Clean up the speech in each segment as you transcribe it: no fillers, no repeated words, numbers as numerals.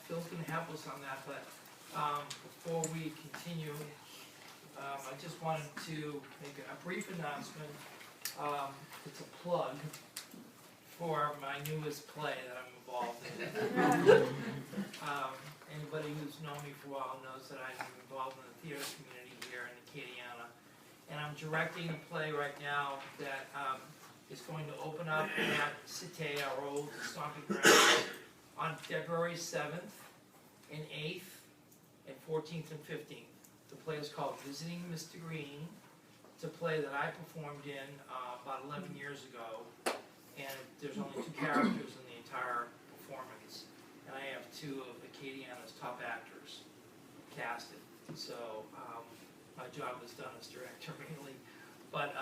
Phil's going to help us on that, but before we continue, I just wanted to make a brief announcement. It's a plug for my newest play that I'm involved in. Anybody who's known me for a while knows that I'm involved in the theater community here in Acadiana. And I'm directing a play right now that is going to open up at Cité, our old stomping ground, on February 7th and 8th and 14th and 15th. The play is called Visiting Mr. Green. It's a play that I performed in about 11 years ago, and there's only 2 characters in the entire performance, and I have 2 of Acadiana's top actors casted. So my job is done as director mainly, but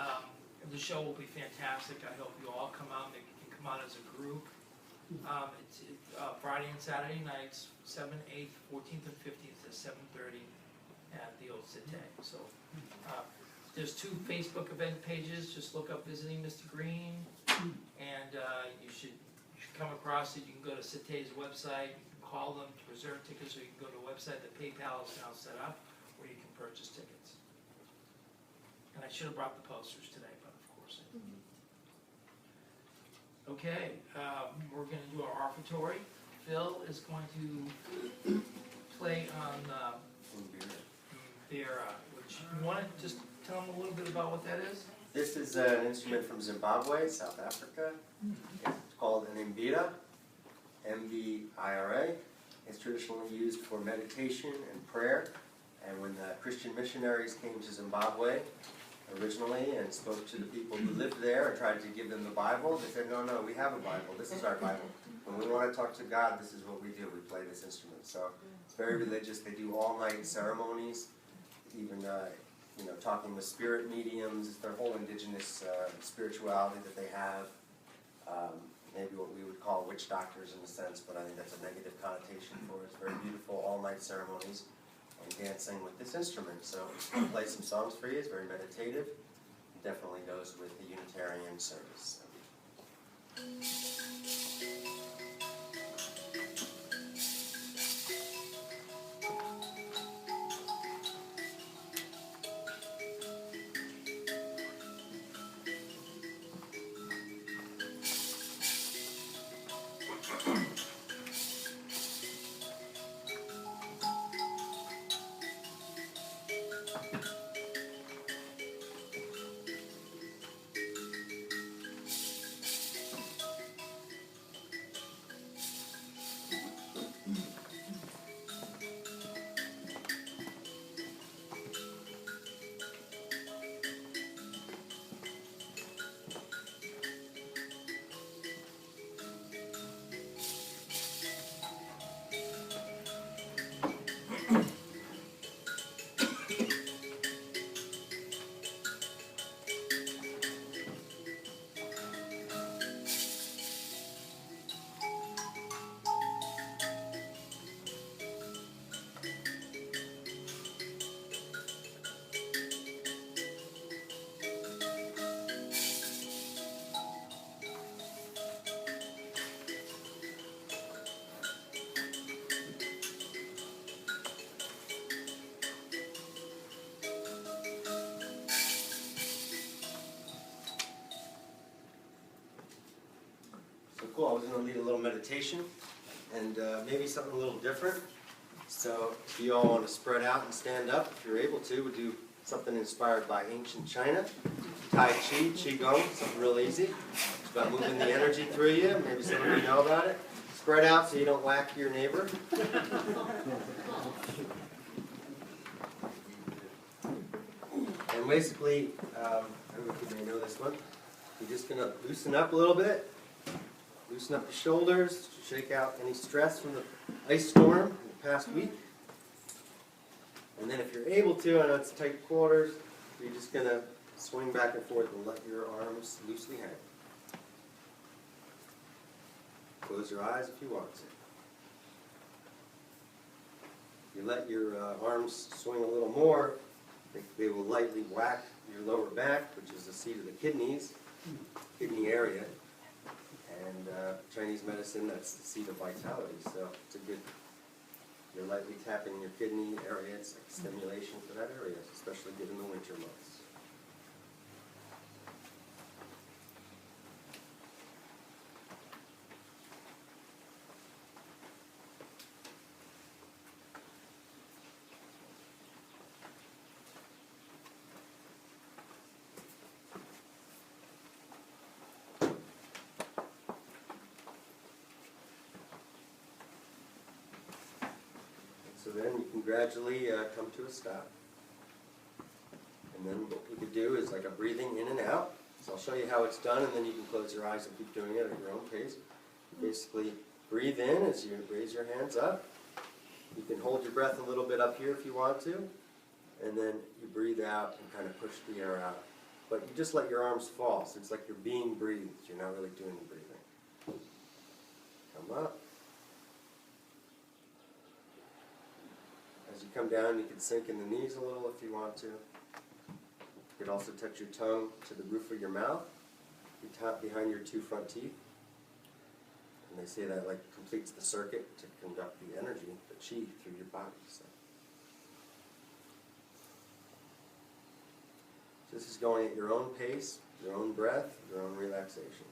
the show will be fantastic. I hope you all come out. Maybe you can come out as a group. It's Friday and Saturday nights, 7th, 8th, 14th, and 15th at 7:30 at the old Cité. So there's 2 Facebook event pages. Just look up Visiting Mr. Green, and you should come across it. You can go to Cité's website. You can call them to reserve tickets, or you can go to a website that PayPal is now set up, where you can purchase tickets. And I should have brought the posters today, but of course I didn't. Okay, we're going to do our offertory. Phil is going to play on Mbira, which you want to just tell them a little bit about what that is? This is an instrument from Zimbabwe, South Africa. It's called an Mbira, M-B-I-R-A. It's traditionally used for meditation and prayer. And when the Christian missionaries came to Zimbabwe originally and spoke to the people who lived there and tried to give them the Bible, they said, no, we have a Bible. This is our Bible. When we want to talk to God, this is what we do. We play this instrument. So it's very religious. They do all-night ceremonies, even talking with spirit mediums. It's their whole indigenous spirituality that they have. Maybe what we would call witch doctors in a sense, but I think that's a negative connotation for it. It's very beautiful all-night ceremonies and dancing with this instrument. So I'll play some songs for you. It's very meditative. It definitely goes with the Unitarian service. Cool. I was going to lead a little meditation and maybe something a little different. So if you all want to spread out and stand up, if you're able to, we'll do something inspired by ancient China. Tai Chi, Qigong, something real easy. It's about moving the energy through you. Maybe some of you know about it. Spread out so you don't whack your neighbor. And basically, I don't know if you may know this one. You're just going to loosen up a little bit. Loosen up the shoulders, shake out any stress from the ice storm in the past week. And then if you're able to, I know it's tight quarters, you're just going to swing back and forth and let your arms loosely hang. Close your eyes if you want to. You let your arms swing a little more, they will lightly whack your lower back, which is the seat of the kidney area. And Chinese medicine, that's the seat of vitality. So it's a good You're lightly tapping your kidney area. It's like stimulation for that area, especially given the winter months. So then you can gradually come to a stop. And then what we could do is like a breathing in and out. So I'll show you how it's done, and then you can close your eyes and keep doing it at your own pace. You basically breathe in as you raise your hands up. You can hold your breath a little bit up here if you want to. And then you breathe out and kind of push the air out. But you just let your arms fall. So it's like you're being breathed. You're not really doing the breathing. Come up. As you come down, you can sink in the knees a little if you want to. You could also touch your tongue to the roof of your mouth, you tap behind your two front teeth. And they say that like completes the circuit to conduct the energy, the chi, through your body. So this is going at your own pace, your own breath, your own relaxation.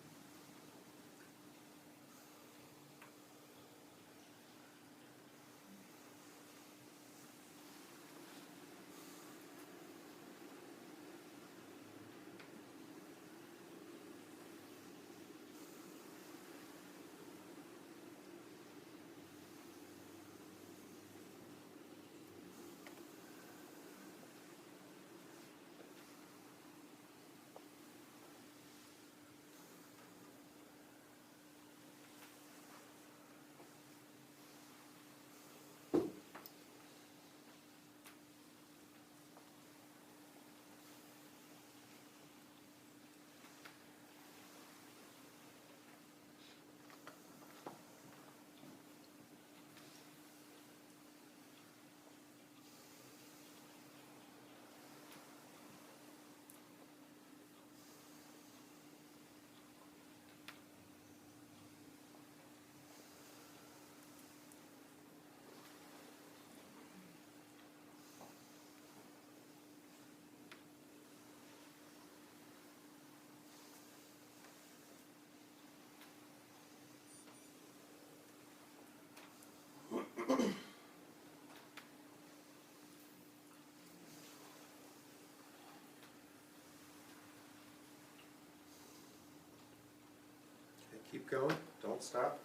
Keep going, don't stop.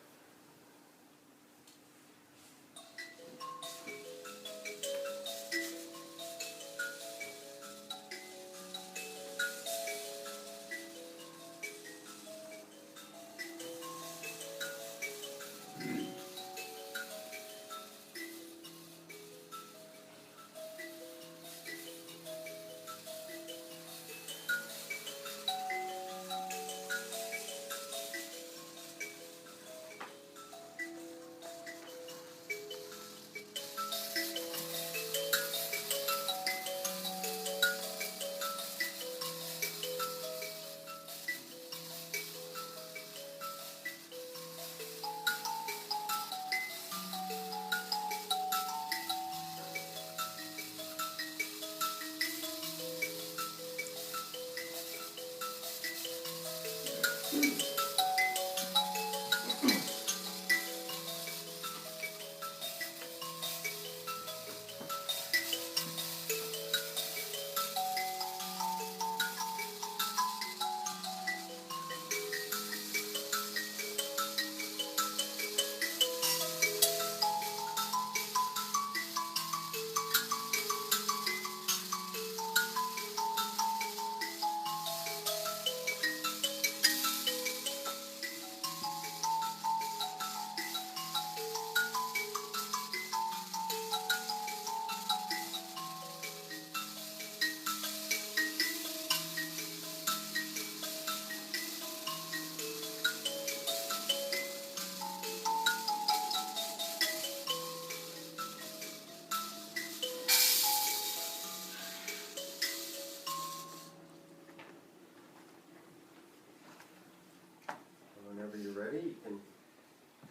Whenever you're ready, you can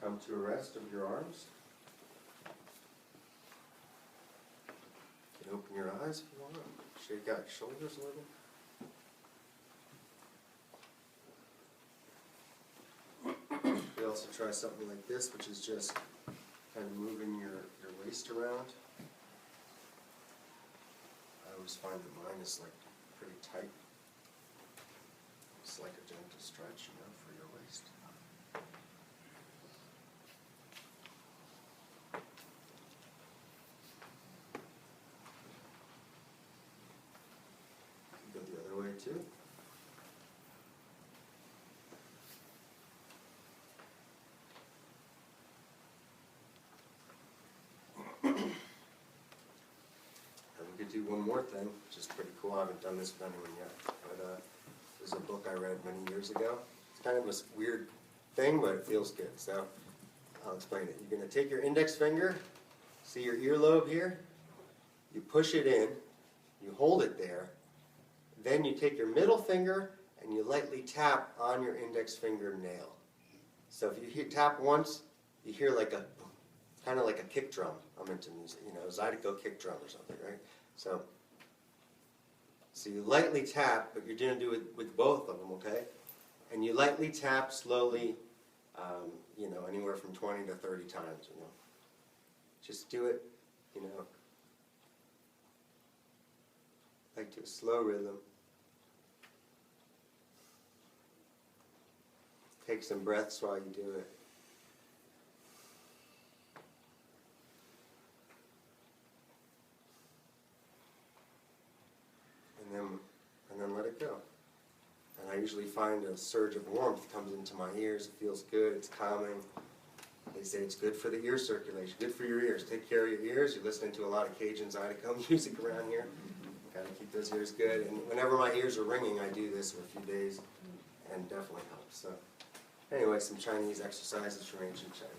come to a rest of your arms. Open your eyes if you want. Shake out your shoulders a little. We also try something like this, which is just kind of moving your waist around. I always find that mine is like pretty tight. It's like a gentle stretch, you know, for your waist. Go the other way too. Do one more thing, which is pretty cool. I haven't done this with anyone yet, but there's a book I read many years ago. It's kind of a weird thing, but it feels good, so I'll explain it. You're going to take your index finger, see your earlobe here, you push it in, you hold it there, then you take your middle finger and you lightly tap on your index finger nail. So if you tap once, you hear like a, kind of like a kick drum. I'm into music, you know, Zydeco kick drum or something, right? So you lightly tap, but you're going to do it with both of them, okay? And you lightly tap slowly, you know, anywhere from 20 to 30 times, you know. Just do it, you know, like to a slow rhythm. Take some breaths while you do it. And then let it go. And I usually find a surge of warmth comes into my ears. It feels good. It's calming. They say it's good for the ear circulation, good for your ears. Take care of your ears. You're listening to a lot of Cajun Zydeco music around here. Got to keep those ears good. And whenever my ears are ringing, I do this for a few days, and it definitely helps. So, anyway, some Chinese exercises from ancient China.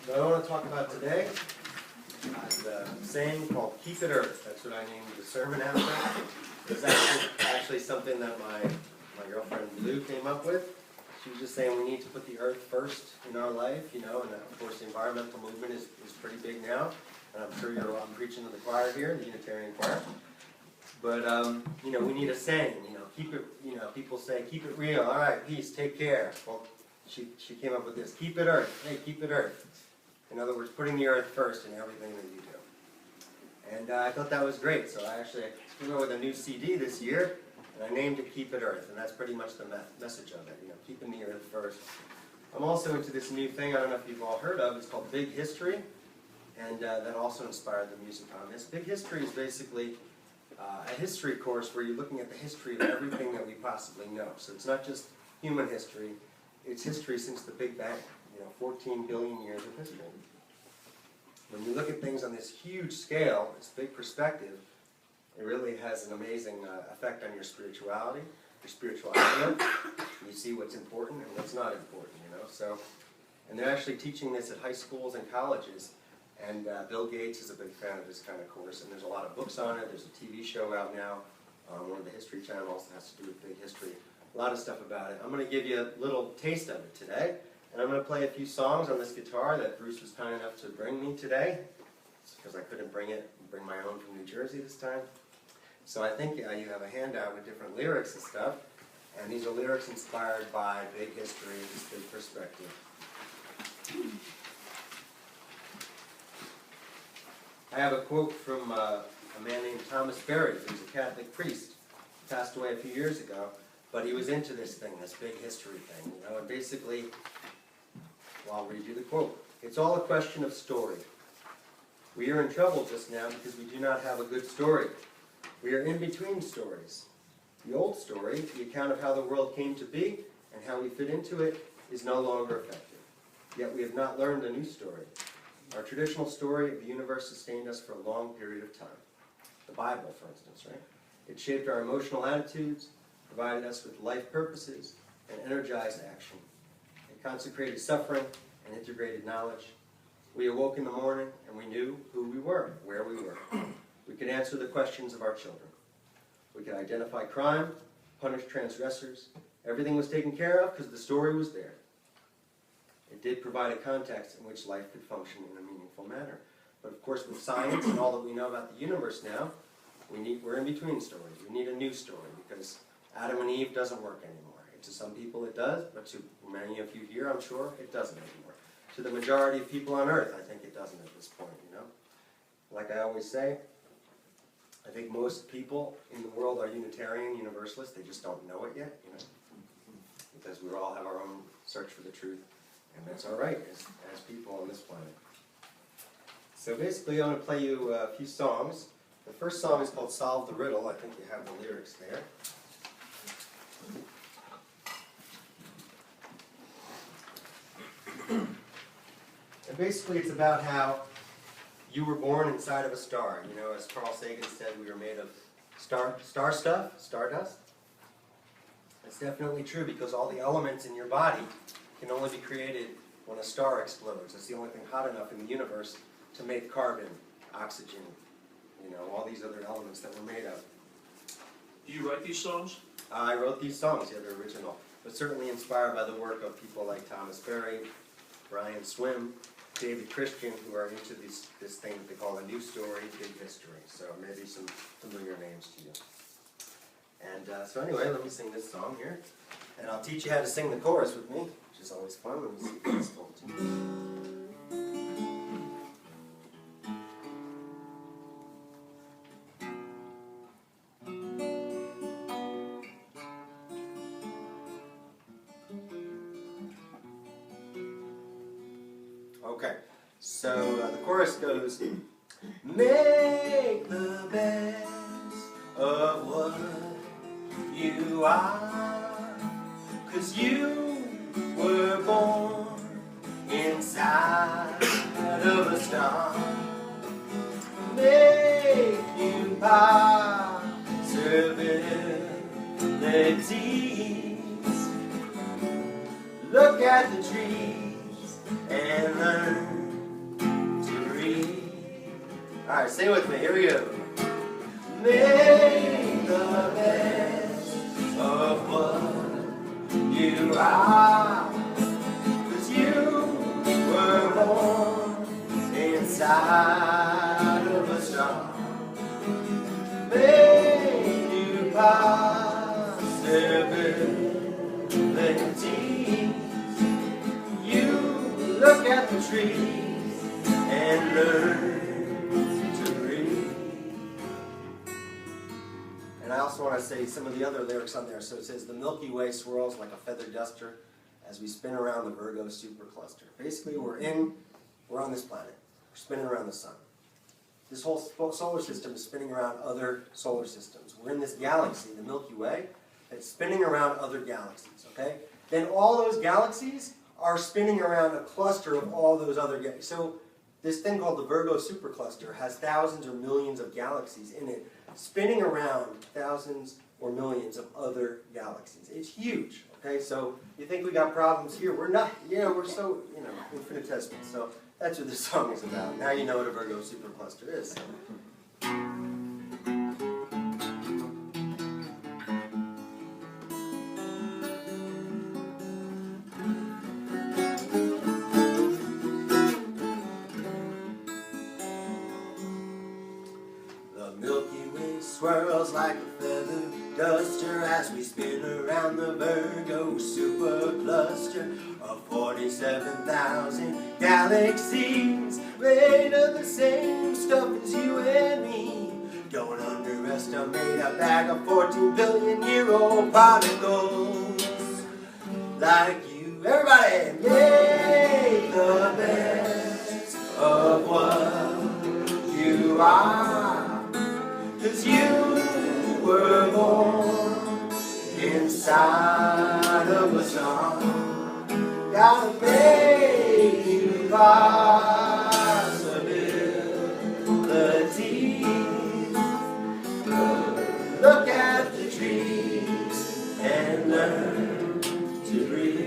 What I want to talk about today is a saying called "Keep it Earth." That's what I named the sermon after. It's actually something that my girlfriend Lou came up with. She was just saying we need to put the earth first in our life, you know, and of course the environmental movement is pretty big now. And I'm sure I'm preaching to the choir here, the Unitarian choir. But, you know, we need a saying, you know, keep it, you know, people say, keep it real, all right, peace, take care. Well, she came up with this, keep it earth, hey, keep it earth. In other words, putting the earth first in everything that you do. And I thought that was great, so I actually came up with a new CD this year, and I named it Keep It Earth, and that's pretty much the message of it, you know, keeping the earth first. I'm also into this new thing, I don't know if you've all heard of, it's called Big History, and that also inspired the music on this. Big History is basically a history course where you're looking at the history of everything that we possibly know. So it's not just human history, it's history since the Big Bang. You know, 14 billion years of history. When you look at things on this huge scale, this big perspective, it really has an amazing effect on your spirituality, your spiritual outlook. You see what's important and what's not important, you know. So, and they're actually teaching this at high schools and colleges. And Bill Gates is a big fan of this kind of course, and there's a lot of books on it. There's a TV show out now. One of the History channels has to do with big history. A lot of stuff about it. I'm going to give you a little taste of it today. And I'm going to play a few songs on this guitar that Bruce was kind enough to bring me today. It's because I couldn't bring my own from New Jersey this time. So I think you have a handout with different lyrics and stuff. And these are lyrics inspired by big history, this big perspective. I have a quote from a man named Thomas Berry, who's a Catholic priest. He passed away a few years ago, but he was into this thing, this big history thing, you know, and basically, well, I'll read you the quote. It's all a question of story. We are in trouble just now because we do not have a good story. We are in between stories. The old story, the account of how the world came to be and how we fit into it, is no longer effective. Yet we have not learned a new story. Our traditional story of the universe sustained us for a long period of time. The Bible, for instance, right? It shaped our emotional attitudes, provided us with life purposes, and energized action. It consecrated suffering and integrated knowledge. We awoke in the morning and we knew who we were, where we were. We could answer the questions of our children. We could identify crime, punish transgressors. Everything was taken care of because the story was there. it did provide a context in which life could function in a meaningful manner. But of course, with science and all that we know about the universe now, we're in between stories. We need a new story, because Adam and Eve doesn't work anymore. To some people it does, but to many of you here, I'm sure, it doesn't anymore. To the majority of people on earth, I think it doesn't at this point, you know. Like I always say, I think most people in the world are Unitarian, Universalists. They just don't know it yet, you know. Because we all have our own search for the truth, and that's all right as people on this planet. So basically, I'm going to play you a few songs. The first song is called Solve the Riddle. I think you have the lyrics there. And basically, it's about how you were born inside of a star. You know, as Carl Sagan said, we were made of star stuff, stardust. It's definitely true, because all the elements in your body can only be created when a star explodes. It's the only thing hot enough in the universe to make carbon, oxygen, you know, all these other elements that we're made of. Do you write these songs? I wrote these songs, yeah, they're original, but certainly inspired by the work of people like Thomas Berry, Brian Swim, David Christian, who are into this thing that they call a new story, big history. So maybe some familiar names to you. And so anyway, let me sing this song here. And I'll teach you how to sing the chorus with me, which is always fun. Let me see if it's told to you. Okay, so the chorus goes, make the best of what you are, 'cause you were born inside of a star. Make you possibilities. Look at the trees and learn to read. Alright, sing with me, here we go. Make the best of what you are, 'cause you were born inside of a star. Make you possibilities. You look at the trees and learn to read. And I also want to say some of the other lyrics on there. So it says, the Milky Way swirls like a feather duster as we spin around the Virgo supercluster. Basically, we're on this planet. We're spinning around the sun. This whole solar system is spinning around other solar systems. We're in this galaxy, the Milky Way, that's spinning around other galaxies, okay? Then all those galaxies are spinning around a cluster of all those other galaxies. So this thing called the Virgo supercluster has thousands or millions of galaxies in it, spinning around thousands or millions of other galaxies. It's huge, okay? So you think we got problems here? We're not, we're so, infinitesimal. So that's what this song is about. Now you know what a Virgo supercluster is. The Milky Way swirls like a feather duster as we spin around the Virgo supercluster of 47,000 galaxies made of the same stuff as you and me. Don't underestimate a bag of 14 billion-year-old particles like you. Everybody, make the best of what you are, 'cause you were born inside of a song. Gotta make you possibilities. Look at the trees and learn to read.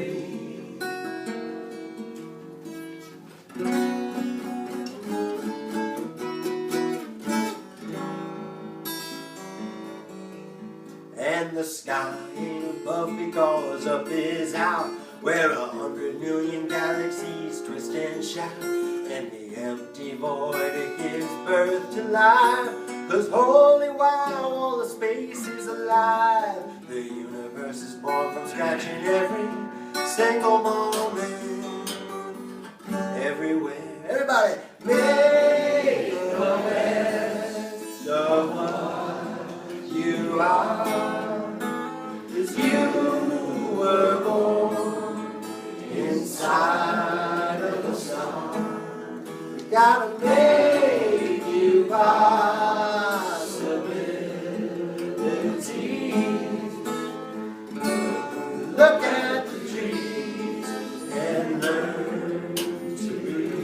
And the sky ain't above because up is out. where 100 million galaxies twist and shout, and the empty void it gives birth to life. 'Cause holy wow, all the space is alive. The universe is born from scratch in every single moment, everywhere. Everybody, make awareness of what you are. 'Cause you were born inside of the sun. We gotta make you possibilities. Look at the trees and learn to breathe.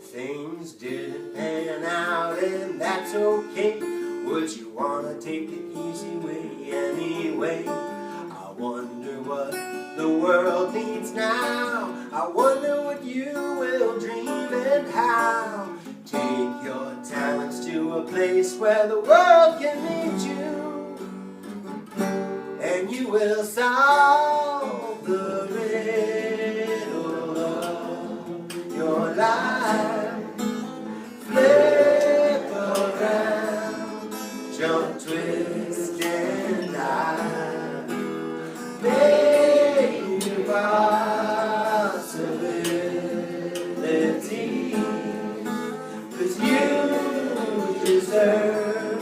Things didn't pan out and that's okay. Would you wanna take the easy way anyway? I wonder what the world needs now. I wonder what you will dream and how. Take your talents to a place where the world can meet you, and you will solve the riddle of your life. Flip around, jump, twist, and dive. Make new possibilities. 'Cause you deserve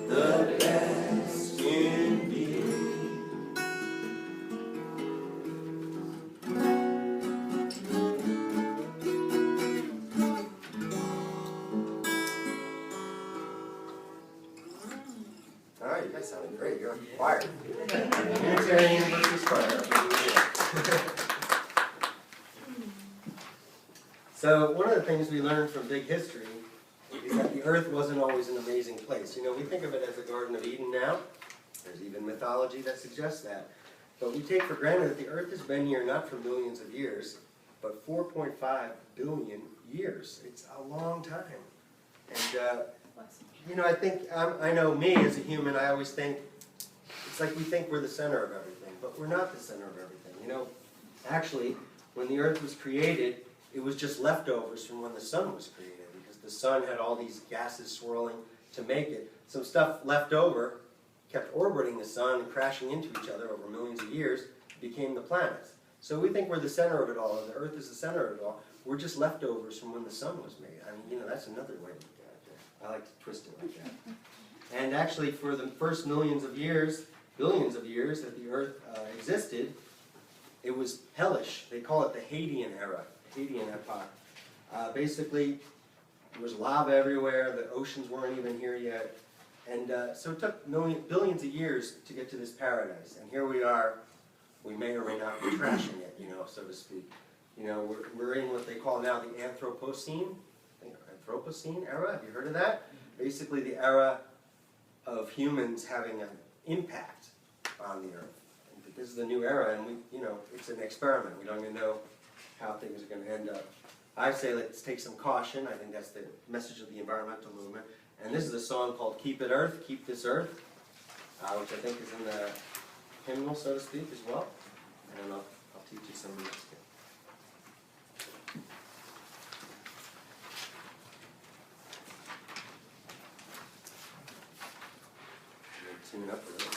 the best in you. All right, you guys sounded great. You're on choir. Unitarian versus choir. So one of the things we learned from big history is that the earth wasn't always an amazing place. You know, we think of it as the Garden of Eden now. There's even mythology that suggests that. But we take for granted that the earth has been here not for millions of years, but 4.5 billion years. It's a long time. And, you know, I think, I know me as a human, I always think, it's like we think we're the center of everything, but we're not the center of everything. You know, actually, when the earth was created, it was just leftovers from when the sun was created, because the sun had all these gases swirling to make it. Some stuff left over kept orbiting the sun and crashing into each other over millions of years, became the planets. So we think we're the center of it all, and the earth is the center of it all. We're just leftovers from when the sun was made. I mean, you know, that's another way to look at it. I like to twist it like that. And actually, for the first millions of years, billions of years that the earth existed, it was hellish. They call it the Hadean era, Hadean epoch. Basically, there was lava everywhere, the oceans weren't even here yet. And so it took billions of years to get to this paradise. And here we are, we may or may not be trashing it, you know, so to speak. You know, we're in what they call now the Anthropocene era. Have you heard of that? Basically the era of humans having an impact on the earth. And this is the new era, and you know, it's an experiment. We don't even know how things are going to end up. I say let's take some caution. I think that's the message of the environmental movement. And this is a song called "Keep It Earth, Keep This Earth," which I think is in the hymnal, so to speak, as well. And I'll teach you some of this. Tune it up a little.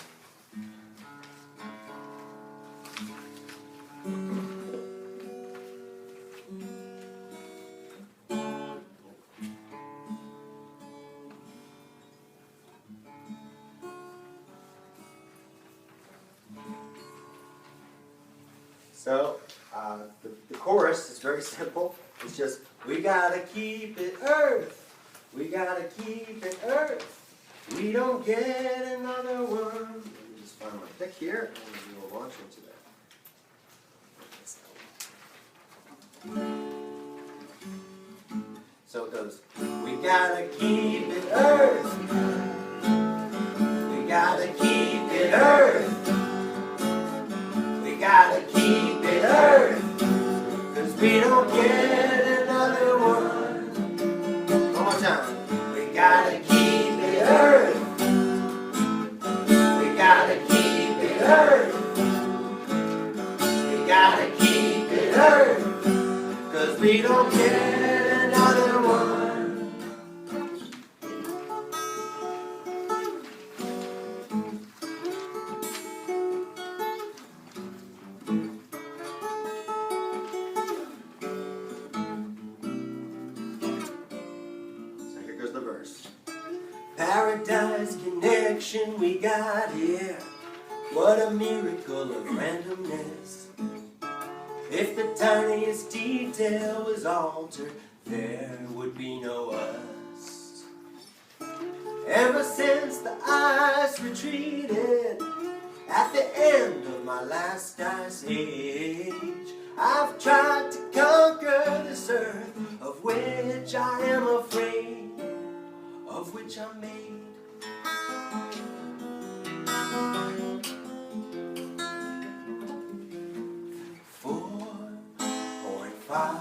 So, the chorus is very simple. It's just, we gotta keep it earth. We gotta keep it earth. We don't get another one. Let me just find my pick here, and we will launch into that. So it goes, we gotta keep it earth. We gotta keep it it Earth. We gotta keep it Earth, 'cause we don't get another one. One more time. We gotta keep it Earth. We gotta keep it Earth. We gotta keep it Earth, 'cause we don't get another one. So here goes the verse. Paradise connection we got here. What a miracle of randomness. If the tiniest detail was altered, there would be no us. Ever since the ice retreated at the end of my last ice age, I've tried to conquer this earth of which I am afraid, of which I'm made. 4.5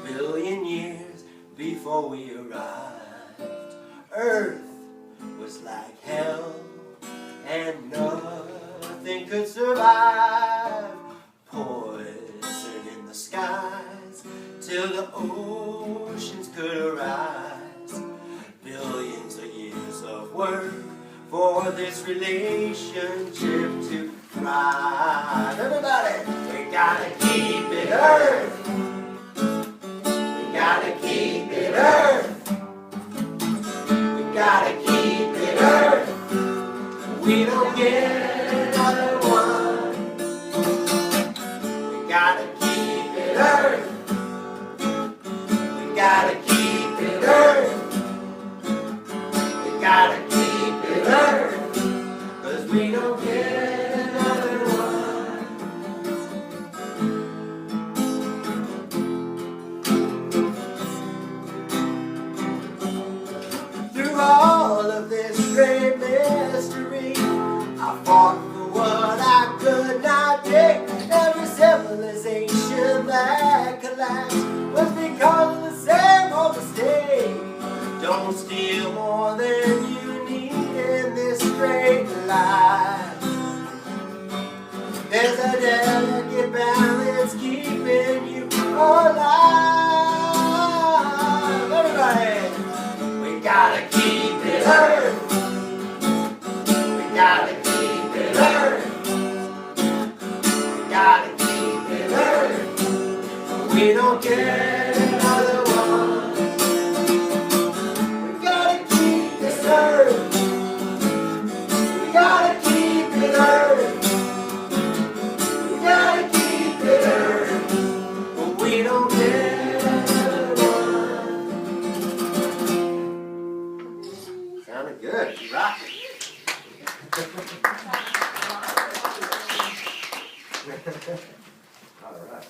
billion years before we arrived, Earth was like hell and nothing could survive. Poison in the skies till the oceans could arise. Billions of years of work for this relationship to thrive. Everybody, we gotta keep it Earth. We gotta keep it Earth. We gotta keep it Earth. We don't get another one. We gotta keep it Earth. We gotta keep it Earth. We gotta keep it Earth, 'cause we don't get another one. Through all of this great mystery, I fought for what I could not take. Every civilization that collapsed was because of the same old mistake. Don't steal more than you need in this great life. There's a delicate balance keeping you alive. Everybody, we gotta keep it Earth. We gotta keep it Earth. We gotta keep it Earth. We don't get another one. We gotta keep this Earth. We gotta keep it Earth. We gotta keep it Earth. But we don't get another one. Sounded good. You rock it. All right.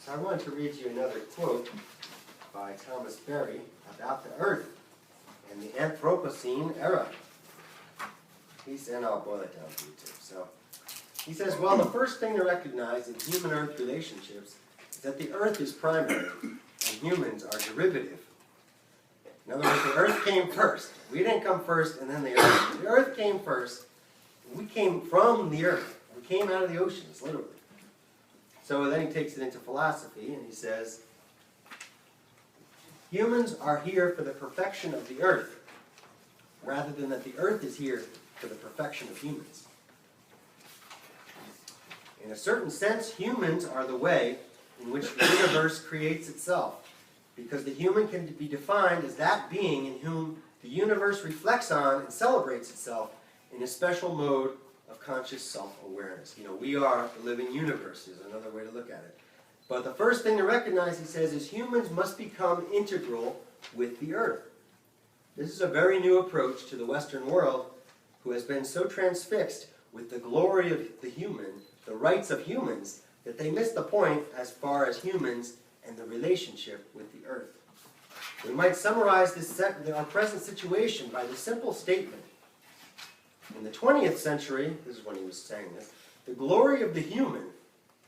So I wanted to read you another quote by Thomas Berry about the Earth and the Anthropocene era. And I'll boil it down for you too. So he says, well, the first thing to recognize in human-Earth relationships is that the Earth is primary and humans are derivative. In other words, the Earth came first. We didn't come first and then the Earth. The Earth came first. We came from the Earth. We came out of the oceans, literally. So then he takes it into philosophy and he says, humans are here for the perfection of the Earth, rather than that the Earth is here for the perfection of humans. In a certain sense, humans are the way in which the universe creates itself, because the human can be defined as that being in whom the universe reflects on and celebrates itself in a special mode of conscious self-awareness. You know, we are the living universe is another way to look at it. But the first thing to recognize, he says, is humans must become integral with the Earth. This is a very new approach to the Western world, who has been so transfixed with the glory of the human, the rights of humans, that they miss the point as far as humans and the relationship with the Earth. We might summarize our present situation by the simple statement In the 20th century, this is when he was saying this, the glory of the human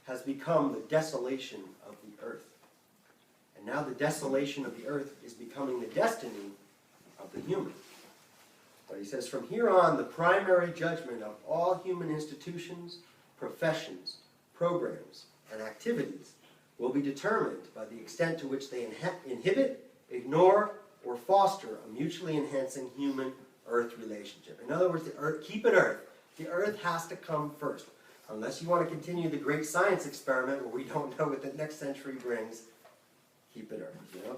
has become the desolation of the earth. And now the desolation of the earth is becoming the destiny of the human. But he says, from here on, the primary judgment of all human institutions, professions, programs, and activities will be determined by the extent to which they inhibit, ignore, or foster a mutually enhancing human-earth relationship. In other words, the earth, keep it earth. The earth has to come first. Unless you want to continue the great science experiment where we don't know what the next century brings, keep it earth, you know?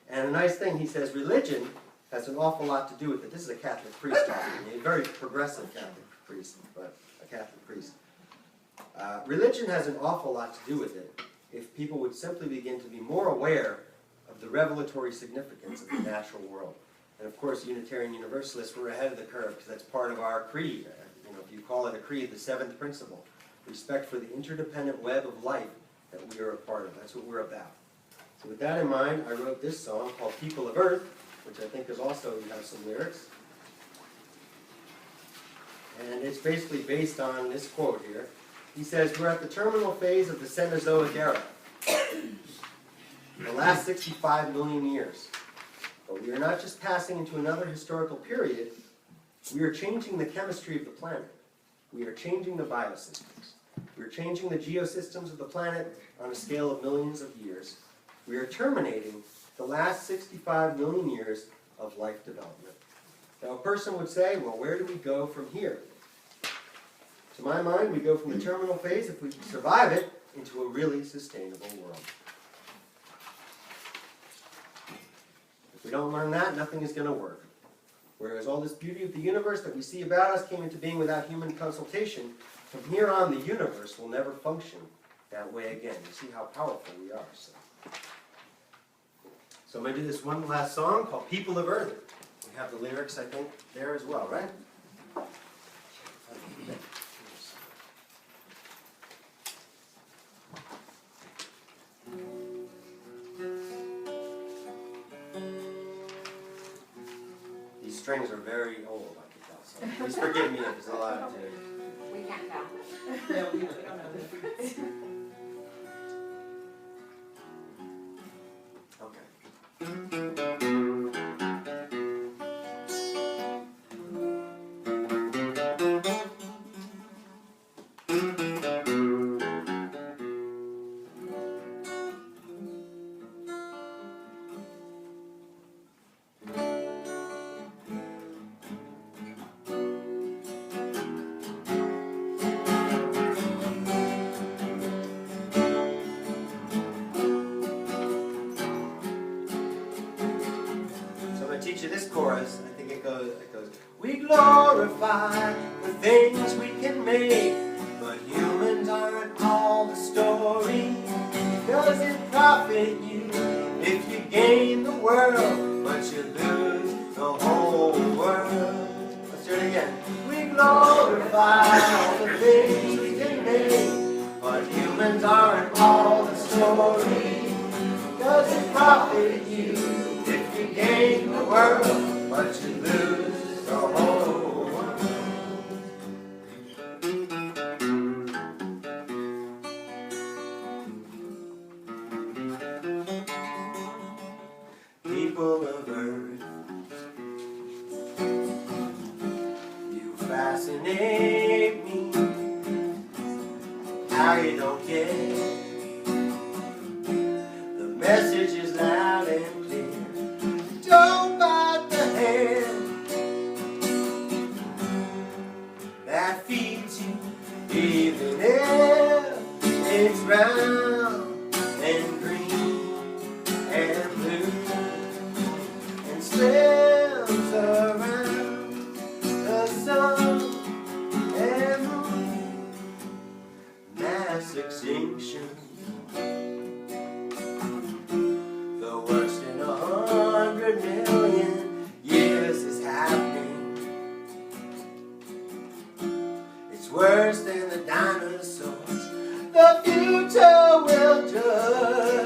And a nice thing, he says, religion has an awful lot to do with it. This is a Catholic priest talking, a very progressive Catholic priest, but a Catholic priest. Religion has an awful lot to do with it if people would simply begin to be more aware of the revelatory significance of the natural world. And of course, Unitarian Universalists were ahead of the curve because that's part of our creed. You know, if you call it a creed, the seventh principle, respect for the interdependent web of life that we are a part of. That's what we're about. So with that in mind, I wrote this song called People of Earth, which I think is also, you have some lyrics. And it's basically based on this quote here. He says, we're at the terminal phase of the Cenozoic era, the last 65 million years. But we are not just passing into another historical period, we are changing the chemistry of the planet. We are changing the biosystems. We are changing the geosystems of the planet on a scale of millions of years. We are terminating the last 65 million years of life development. Now a person would say, well, where do we go from here? To my mind, we go from the terminal phase, if we survive it, into a really sustainable world. If we don't learn that, nothing is going to work. Whereas all this beauty of the universe that we see about us came into being without human consultation, from here on the universe will never function that way again. You see how powerful we are. So I'm going to do this one last song called People of Earth. We have the lyrics, I think, there as well, right? These strings are very old, I can tell, so please forgive me if there's a lot of tunes. We can't tell. Yeah, we don't know the difference. Teach you this chorus. I think it goes, we glorify the things we can make, but humans aren't all the story. Does it profit you if you gain the world, but you lose the whole world? Let's do it again. We glorify all the things we can make, but humans aren't all the story. Does it profit you if you gain the world, but you lose the whole world? People of Earth, you fascinate me. How you don't get the message is loud and clear. Don't bite the hand that feeds you, even if it's round and green and blue and swims around the sun and moon. Mass extinction, the worst in 100 million years is happening. It's worse than the dinosaurs. The future will judge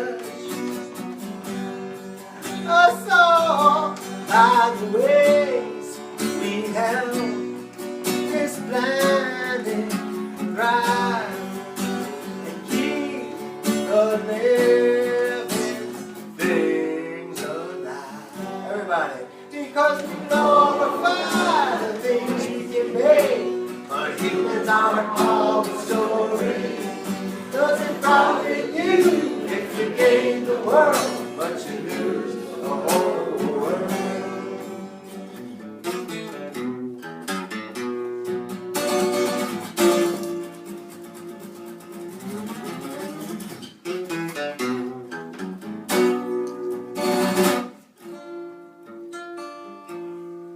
the living things alive. Everybody, because we glorify the things we can make, but humans are all the story. Does it profit you if you gain the world, but you lose the whole world?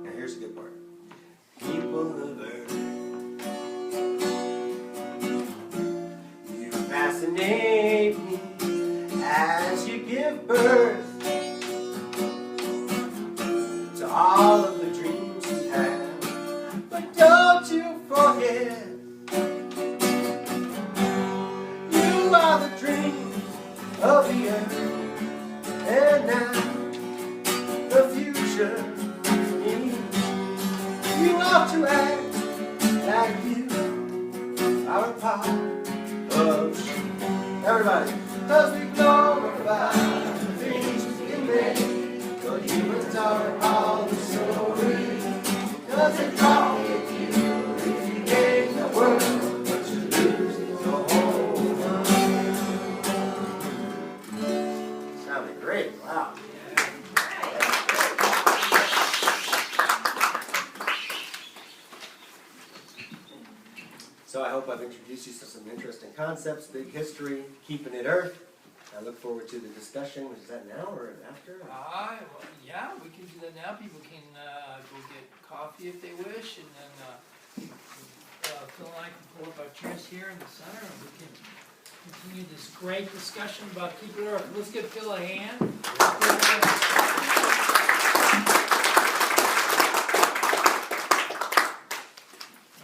Now here's a good part. People of earth, you fascinate me as you give birth to all of the dreams you have. But don't you forget, you are the dreams of the earth, and now the future needs. You ought to act like you are a part of. Everybody, cause we glorify the things we can make, but humans are all the story. Does it profit you if you gain the world, but you lose the whole world? Sounded great, wow. So I hope I've introduced you to some interesting concepts, big history, keeping it earth. I look forward to the discussion. Is that now or after? Well, yeah, we can do that now. People can go get coffee if they wish, and then Phil and I can pull up our chairs here in the center, and we can continue this great discussion about keeping it earth. Let's give Phil a hand.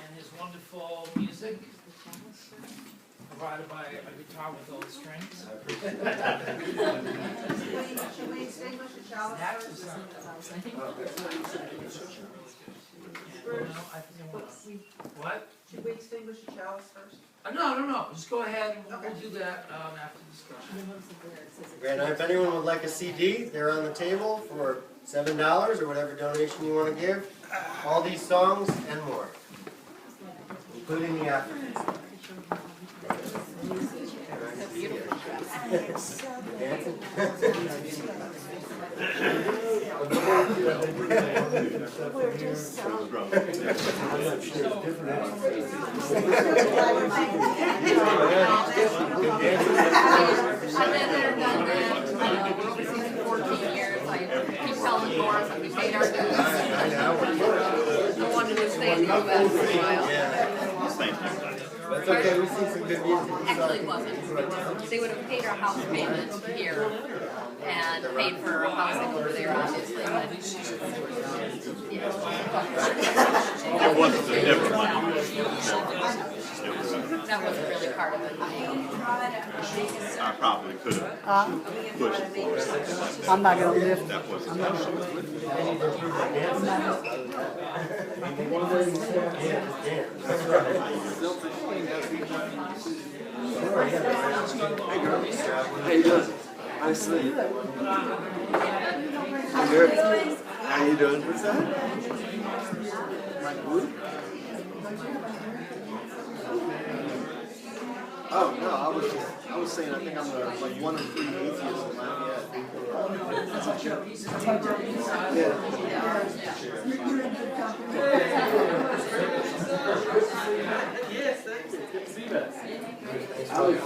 And his wonderful music, provided by a guitar with all the strings. I appreciate that. Should we extinguish the chalice first? What? Should we extinguish the chalice first? No. Just go ahead and we'll do that after discussion. Great. Now, if anyone would like a CD, they're on the table for $7 or whatever donation you want to give. All these songs and more, including the Africans. Dancing? We're just I've been there, done that, we're overseas for 14 years, I keep telling Boris that we paid our dues. I wanted to stay in the US for a while. That's okay, we've seen some good music. Actually, it wasn't. They would have paid our house payment here and paid for our housing over there, obviously, but. It wasn't a different money. That wasn't really part of it. I probably could have pushed for it. I'm not gonna lift. That wasn't. How you doing? I see. Good. How you doing? What's that? My group? Oh no, I was saying I think I'm like one of 3 atheists in Lafayette. That's a joke. Yeah. Yes, thank you. Good to see that. I was,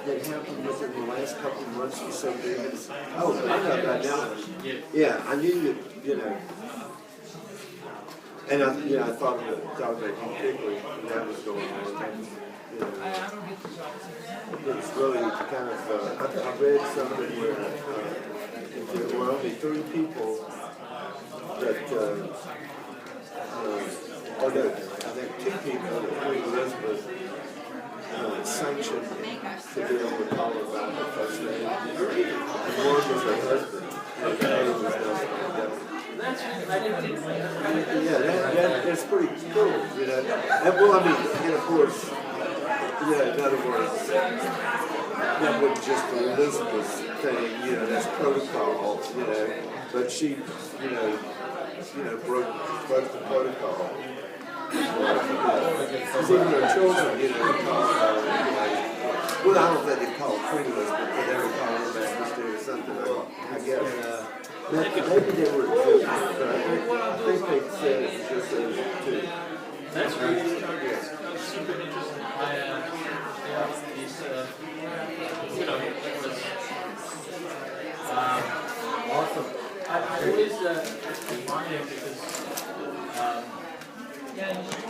that happened with it in the last couple of months or so big. Oh, I got that down. Yeah, I knew you know. And I thought about King Quigley, and that was going on. You know, I don't get the results. it's really kind of, I read something where there were only 3 people that, or no, I think 2 people that Queen Elizabeth sanctioned to be able to call her back her first name. And one was her husband, and the other was Nelson Mandela. That's that's pretty cool, you know. And, well, I mean, and of course, in other words, that wasn't just the Elizabeth thing, that's protocol, but she, broke the protocol. Because even their children, call her, well, I don't think they call her Queen Elizabeth, but they would call her Majesty or something, I guess. Maybe they were good, but I think they said it was just those two. That's great. Yes. Super interesting. These, Awesome. I always admire because, yeah,